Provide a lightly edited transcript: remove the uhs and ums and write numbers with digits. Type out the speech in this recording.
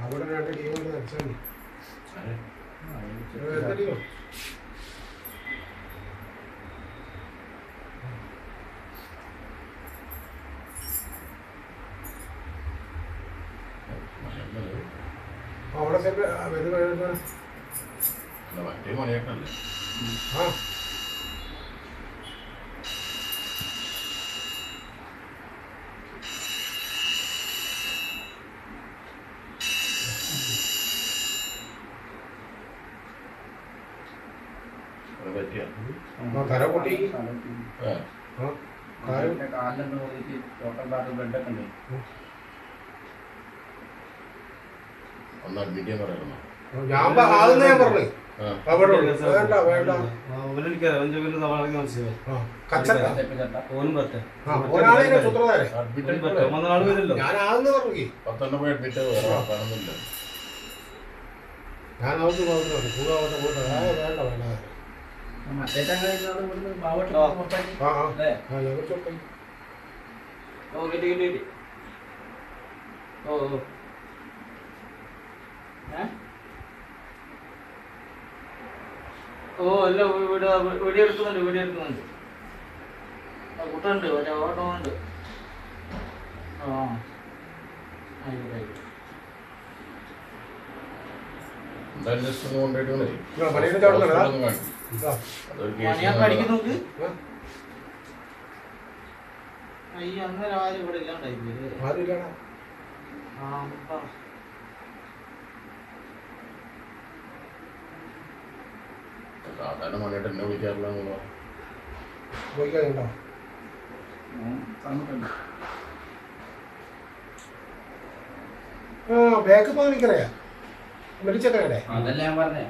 അവിടെ രണ്ട് ടീമുണ്ട് അടിച്ചാൽ അവിടെ മറ്റേ മണിയേക്കല്ലേ ആ തല പൊട്ടി ഒന്ന് അഡ്മിറ്റ് ചെയ്യാൻ പറയണം. ഞാൻ ആദ്യം ഞാൻ പറഞ്ഞു വേണ്ട വേണ്ട ഞാൻ ആദ്യം പറഞ്ഞു 10 പോയി അഡ്മിറ്റ് കാണുന്നില്ല. ഞാൻ ആദ്യം പറഞ്ഞു കൂടാവട്ടെ പോട്ടെ വേണ്ട വേണ്ട ഓ അല്ല വെടിയെടുക്കുന്നുണ്ട് കുട്ടുണ്ട് മറ്റേ ഓട്ടമുണ്ട്. ആ ആയിക്കോട്ടെ എന്തായാലും ജസ്റ്റ് ഒന്ന് കൊണ്ടുപോയിട്ട് അടിക്കും നോക്ക്. അയ്യോ അന്നേരം ആരും ഇവിടെ ഇല്ലാണ്ടായി. സാധാരണ മണിയായിട്ട് എന്നെ വിളിക്കാറില്ല ബാക്ക് പോകാൻ നിൽക്കറിയാ മെഡിച്ചൊക്കെ അതല്ല ഞാൻ പറഞ്ഞേ.